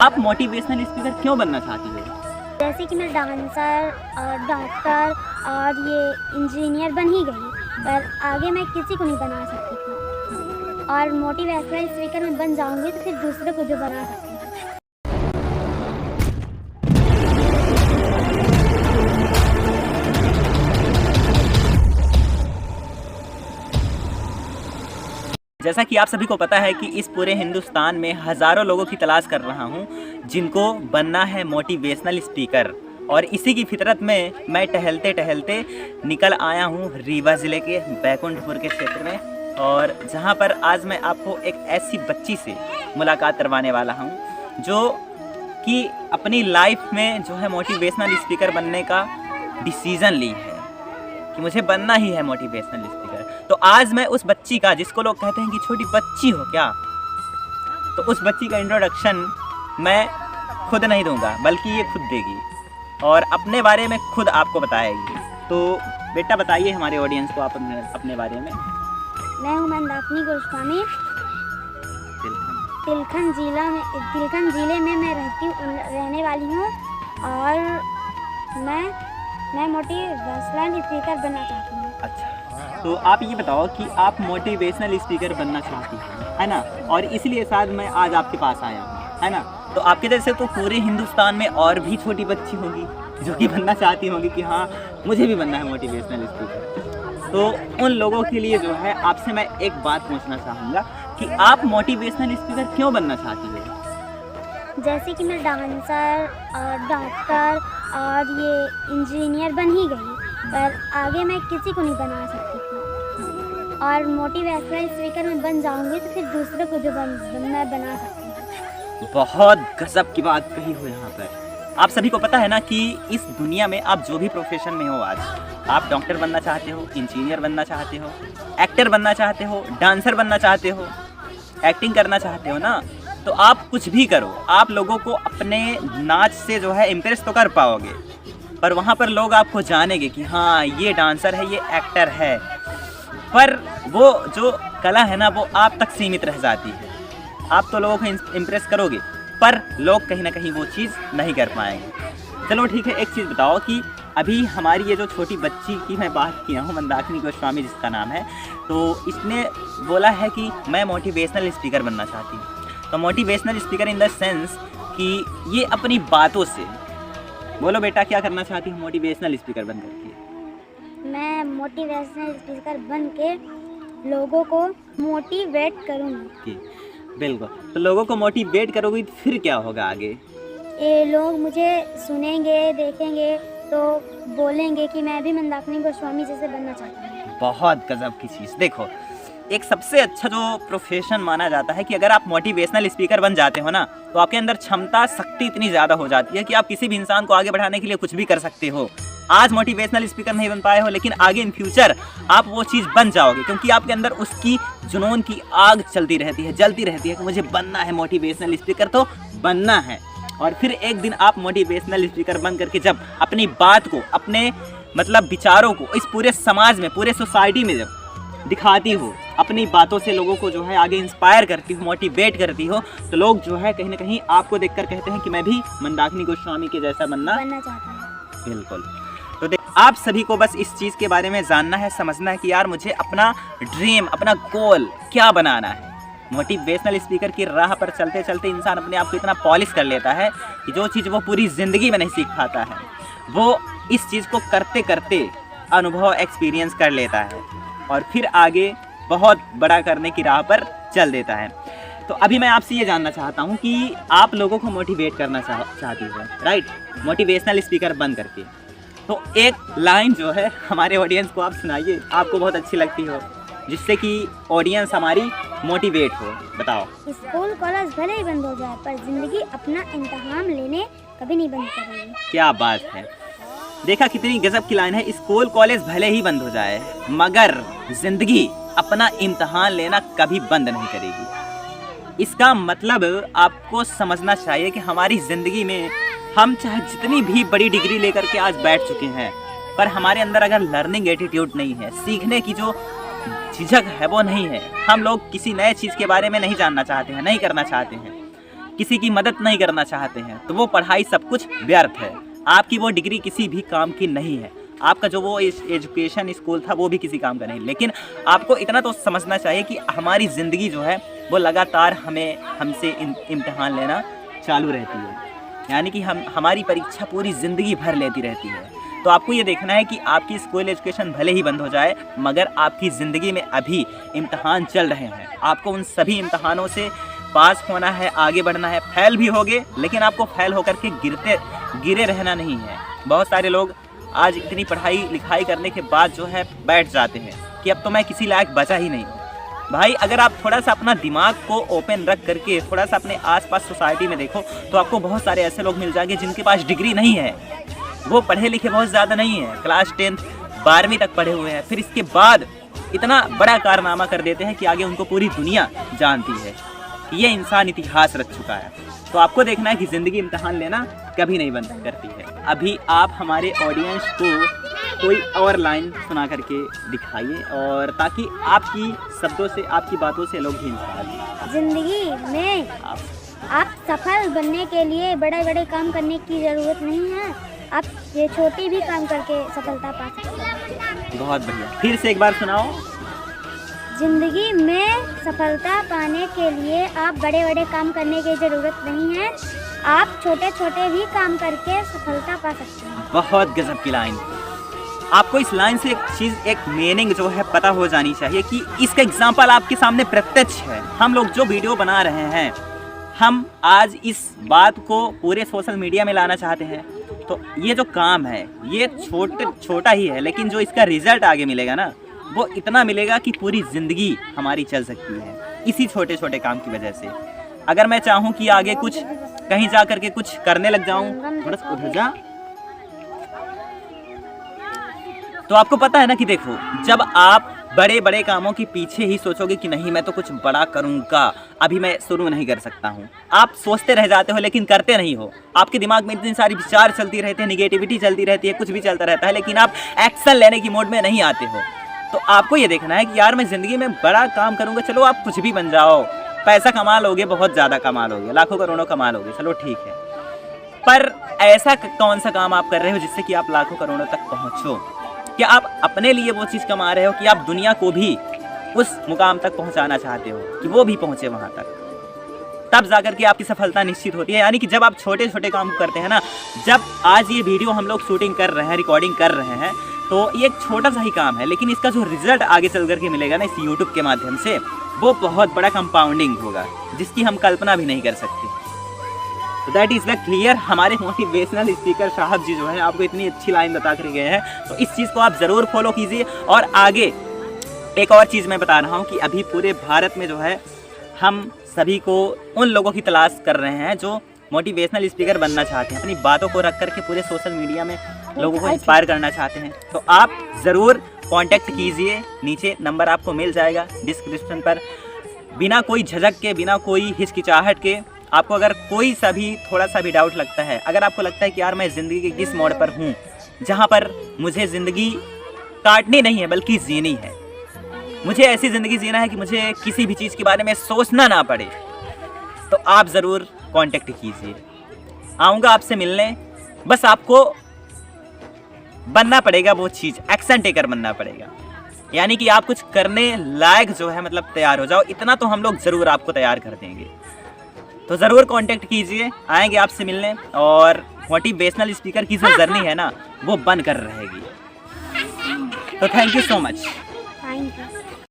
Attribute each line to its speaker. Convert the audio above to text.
Speaker 1: आप motivational speaker क्यों बनना चाहती हो?
Speaker 2: जैसे कि मैं डांसर और डॉक्टर और ये इंजीनियर बन ही गई, पर आगे मैं किसी को नहीं बना सकती थी, और मोटिवेशनल स्पीकर में बन जाऊंगी तो फिर दूसरे को जो बना सकती हूँ।
Speaker 1: जैसा कि आप सभी को पता है कि इस पूरे हिंदुस्तान में हज़ारों लोगों की तलाश कर रहा हूं जिनको बनना है मोटिवेशनल स्पीकर, और इसी की फितरत में मैं टहलते टहलते निकल आया हूं रीवा ज़िले के बैकुंठपुर के क्षेत्र में, और जहां पर आज मैं आपको एक ऐसी बच्ची से मुलाकात करवाने वाला हूं जो कि अपनी लाइफ में जो है मोटिवेशनल स्पीकर बनने का डिसीज़न ली है कि मुझे बनना ही है मोटिवेशनल स्पीकर। तो आज मैं उस बच्ची का, जिसको लोग कहते हैं कि छोटी बच्ची हो क्या, तो उस बच्ची का इंट्रोडक्शन मैं खुद नहीं दूंगा बल्कि ये खुद देगी और अपने बारे में खुद आपको बताएगी। तो बेटा बताइए हमारे ऑडियंस को आप अपने बारे में।
Speaker 2: मैं हूँ मंदाकिनी गोस्वामी। तिलखन जिले में मैं रहने वाली हूँ, और मैं मोटिवेशनल स्पीकर बनना चाहती हूँ।
Speaker 1: अच्छा, तो आप ये बताओ कि आप मोटिवेशनल स्पीकर बनना चाहती हैं, है ना, और इसलिए शायद मैं आज आपके पास आया हूँ, है ना। तो आपके जैसे तो पूरे हिंदुस्तान में और भी छोटी बच्ची होंगी जो कि बनना चाहती होंगी कि हाँ मुझे भी बनना है मोटिवेशनल स्पीकर। तो उन लोगों के लिए जो है आपसे मैं एक बात पूछना चाहूँगा कि आप मोटिवेशनल स्पीकर क्यों बनना चाहती है?
Speaker 2: जैसे कि मैं डांसर और डॉक्टर और ये इंजीनियर बन ही गई, पर आगे मैं किसी को नहीं बना सकती थी, और मोटिवेशनल स्पीकर में बन जाऊंगी तो फिर दूसरे को जो मैं बना सकती हूँ।
Speaker 1: बहुत गजब की बात कही हो यहाँ पर। आप सभी को पता है ना कि इस दुनिया में आप जो भी प्रोफेशन में हो, आज आप डॉक्टर बनना चाहते हो, इंजीनियर बनना चाहते हो, एक्टर बनना चाहते हो, डांसर बनना चाहते हो, एक्टिंग करना चाहते हो ना, तो आप कुछ भी करो, आप लोगों को अपने नाच से जो है इम्प्रेस तो कर पाओगे, पर वहाँ पर लोग आपको जानेंगे कि हाँ ये डांसर है, ये एक्टर है, पर वो जो कला है ना वो आप तक सीमित रह जाती है। आप तो लोगों को इम्प्रेस करोगे पर लोग कहीं ना कहीं वो चीज़ नहीं कर पाएंगे। चलो ठीक है, एक चीज़ बताओ कि अभी हमारी ये जो छोटी बच्ची की मैं बात किया हूँ, मंदाकिनी गोस्वामी जिसका नाम है, तो इसने बोला है कि मैं मोटिवेशनल स्पीकर बनना चाहती हूँ। तो motivational speaker in the sense कि ये अपनी बातों से, बोलो बेटा क्या करना चाहती हूँ मोटिवेशनल स्पीकर बन करके?
Speaker 2: मैं मोटिवेशनल स्पीकर बन के लोगों को मोटिवेट करूँगी।
Speaker 1: बिल्कुल, तो लोगों को मोटिवेट करोगी तो फिर क्या होगा आगे?
Speaker 2: ये लोग मुझे सुनेंगे, देखेंगे तो बोलेंगे कि मैं भी मंदाकिनी गोस्वामी जैसे बनना चाहती हूँ।
Speaker 1: बहुत गजब की चीज़। देखो, एक सबसे अच्छा जो प्रोफेशन माना जाता है कि अगर आप मोटिवेशनल स्पीकर बन जाते हो ना, तो आपके अंदर क्षमता, शक्ति इतनी ज़्यादा हो जाती है कि आप किसी भी इंसान को आगे बढ़ाने के लिए कुछ भी कर सकते हो। आज मोटिवेशनल स्पीकर नहीं बन पाए हो, लेकिन आगे इन फ्यूचर आप वो चीज़ बन जाओगे, क्योंकि आपके अंदर उसकी जुनून की आग चलती रहती है, जलती रहती है कि मुझे बनना है मोटिवेशनल स्पीकर, तो बनना है। और फिर एक दिन आप मोटिवेशनल स्पीकर बन करके जब अपनी बात को, अपने मतलब विचारों को इस पूरे समाज में, पूरे सोसाइटी में जब दिखाती हो, अपनी बातों से लोगों को जो है आगे इंस्पायर करती हो, मोटिवेट करती हो, तो लोग जो है कहीं ना कहीं आपको देखकर कहते हैं कि मैं भी मंदाकिनी गोस्वामी के जैसा बनना
Speaker 2: चाहता हूँ।
Speaker 1: बिल्कुल। तो देख, आप सभी को बस इस चीज़ के बारे में जानना है, समझना है कि यार मुझे अपना ड्रीम, अपना गोल क्या बनाना है। मोटिवेशनल स्पीकर की राह पर चलते चलते इंसान अपने आप को इतना पॉलिश कर लेता है कि जो चीज़ वो पूरी ज़िंदगी में नहीं सीख पाता है, वो इस चीज़ को करते करते अनुभव, एक्सपीरियंस कर लेता है और फिर आगे बहुत बड़ा करने की राह पर चल देता है। तो अभी मैं आपसे ये जानना चाहता हूँ कि आप लोगों को मोटिवेट करना चाहती हो, राइट, मोटिवेशनल स्पीकर बन करके। तो एक लाइन जो है हमारे ऑडियंस को आप सुनाइए, आपको बहुत अच्छी लगती हो, जिससे कि ऑडियंस हमारी मोटिवेट हो। बताओ।
Speaker 2: स्कूल कॉलेज भले ही बंद हो जाए, पर जिंदगी अपना इम्तिहान लेने कभी नहीं बंद करेगी।
Speaker 1: क्या बात है, देखा कितनी गजब की लाइन है। स्कूल कॉलेज भले ही बंद हो जाए, मगर जिंदगी अपना इम्तिहान लेना कभी बंद नहीं करेगी। इसका मतलब आपको समझना चाहिए कि हमारी ज़िंदगी में हम चाहे जितनी भी बड़ी डिग्री लेकर के आज बैठ चुके हैं, पर हमारे अंदर अगर लर्निंग एटीट्यूड नहीं है, सीखने की जो झिझक है वो नहीं है, हम लोग किसी नए चीज़ के बारे में नहीं जानना चाहते हैं, नहीं करना चाहते हैं, किसी की मदद नहीं करना चाहते हैं तो वो पढ़ाई सब कुछ व्यर्थ है। आपकी वो डिग्री किसी भी काम की नहीं है। आपका जो वो एजुकेशन स्कूल था वो भी किसी काम का नहीं। लेकिन आपको इतना तो समझना चाहिए कि हमारी ज़िंदगी जो है वो लगातार हमसे इम्तिहान लेना चालू रहती है, यानी कि हमारी परीक्षा पूरी ज़िंदगी भर लेती रहती है। तो आपको ये देखना है कि आपकी स्कूल एजुकेशन भले ही बंद हो जाए मगर आपकी ज़िंदगी में अभी इम्तिहान चल रहे हैं। आपको उन सभी इम्तिहानों से पास होना है, आगे बढ़ना है। फेल भी होगे लेकिन आपको फेल होकर के गिरे रहना नहीं है। बहुत सारे लोग आज इतनी पढ़ाई लिखाई करने के बाद जो है बैठ जाते हैं कि अब तो मैं किसी लायक बचा ही नहीं हूँ। भाई अगर आप थोड़ा सा अपना दिमाग को ओपन रख करके थोड़ा सा अपने आसपास सोसाइटी में देखो तो आपको बहुत सारे ऐसे लोग मिल जाएंगे जिनके पास डिग्री नहीं है। वो पढ़े लिखे बहुत ज़्यादा नहीं है, क्लास 10 12वीं तक पढ़े हुए हैं, फिर इसके बाद इतना बड़ा कारनामा कर देते हैं कि आगे उनको पूरी दुनिया जानती है। ये इंसान इतिहास रच चुका है। तो आपको देखना है कि ज़िंदगी इम्तिहान लेना कभी नहीं बंद करती है। अभी आप हमारे ऑडियंस को कोई और लाइन सुना करके दिखाइए और ताकि आपकी शब्दों से, आपकी बातों से लोग भी इंस्पायर।
Speaker 2: ज़िंदगी में आप सफल बनने के लिए बड़े बड़े काम करने की ज़रूरत नहीं है। आप ये छोटे भी काम करके सफलता पा सकते हैं।
Speaker 1: बहुत बढ़िया, फिर से एक बार सुनाओ।
Speaker 2: ज़िंदगी में सफलता पाने के लिए आप बड़े बड़े काम करने की ज़रूरत नहीं है। आप छोटे छोटे भी काम करके सफलता पा सकते हैं।
Speaker 1: बहुत गजब की लाइन। आपको इस लाइन से एक चीज़, एक मीनिंग जो है पता हो जानी चाहिए कि इसका एग्जाम्पल आपके सामने प्रत्यक्ष है। हम लोग जो वीडियो बना रहे हैं, हम आज इस बात को पूरे सोशल मीडिया में लाना चाहते हैं। तो ये जो काम है ये छोटा ही है, लेकिन जो इसका रिजल्ट आगे मिलेगा ना वो इतना मिलेगा कि पूरी ज़िंदगी हमारी चल सकती है इसी छोटे छोटे काम की वजह से। अगर मैं चाहूँ कि आगे कुछ कहीं जा करके कुछ करने लग जाऊँ, थोड़ा सा उधर जा, तो आपको पता है ना कि देखो जब आप बड़े बड़े कामों के पीछे ही सोचोगे कि नहीं मैं तो कुछ बड़ा करूँगा, अभी मैं शुरू नहीं कर सकता हूँ, आप सोचते रह जाते हो लेकिन करते नहीं हो। आपके दिमाग में इतनी सारी विचार चलती रहती है, निगेटिविटी चलती रहती है, कुछ भी चलता रहता है, लेकिन आप एक्शन लेने की मोड में नहीं आते हो। तो आपको ये देखना है कि यार मैं ज़िंदगी में बड़ा काम करूँगा। चलो आप कुछ भी बन जाओ, पैसा कमा लोगे, बहुत ज़्यादा कमा लोगे, लाखों करोड़ों कमा लोगे, चलो ठीक है, पर ऐसा कौन सा काम आप कर रहे हो जिससे कि आप लाखों करोड़ों तक पहुँचो? क्या आप अपने लिए वो चीज़ कमा रहे हो कि आप दुनिया को भी उस मुकाम तक पहुंचाना चाहते हो कि वो भी पहुंचे वहां तक? तब जाकर के आपकी सफलता निश्चित होती है। यानी कि जब आप छोटे छोटे काम करते हैं ना, जब आज ये वीडियो हम लोग शूटिंग कर रहे हैं, रिकॉर्डिंग कर रहे हैं, तो ये एक छोटा सा ही काम है, लेकिन इसका जो रिजल्ट आगे चल करके मिलेगा ना इस यूट्यूब के माध्यम से, वो बहुत बड़ा कंपाउंडिंग होगा जिसकी हम कल्पना भी नहीं कर सकते। तो दैट इज़ द क्लियर। हमारे मोटिवेशनल स्पीकर साहब जी जो है आपको इतनी अच्छी लाइन बता कर गए हैं, तो इस चीज़ को आप ज़रूर फॉलो कीजिए। और आगे एक और चीज़ मैं बता रहा हूँ कि अभी पूरे भारत में जो है हम सभी को उन लोगों की तलाश कर रहे हैं जो मोटिवेशनल स्पीकर बनना चाहते हैं, अपनी बातों को रख करके पूरे सोशल मीडिया में लोगों को इंस्पायर करना चाहते हैं। तो आप ज़रूर कांटेक्ट कीजिए, नीचे नंबर आपको मिल जाएगा डिस्क्रिप्शन पर। बिना कोई झिझक के, बिना कोई हिचकिचाहट के, आपको अगर कोई सा भी थोड़ा सा भी डाउट लगता है, अगर आपको लगता है कि यार मैं ज़िंदगी के किस मोड़ पर हूँ जहाँ पर मुझे ज़िंदगी काटनी नहीं है बल्कि जीनी है, मुझे ऐसी ज़िंदगी जीना है कि मुझे किसी भी चीज़ के बारे में सोचना ना पड़े, तो आप ज़रूर कांटेक्ट कीजिए। आऊँगा आपसे मिलने, बस आपको बनना पड़ेगा वो चीज़, एक्शन टेकर बनना पड़ेगा। यानी कि आप कुछ करने लायक जो है मतलब तैयार हो जाओ, इतना तो हम लोग ज़रूर आपको तैयार कर देंगे। तो ज़रूर कांटेक्ट कीजिए, आएंगे आपसे मिलने, और मोटिवेशनल स्पीकर की जो जर्नी है ना वो बन कर रहेगी। तो thank you so much.
Speaker 2: Thank you.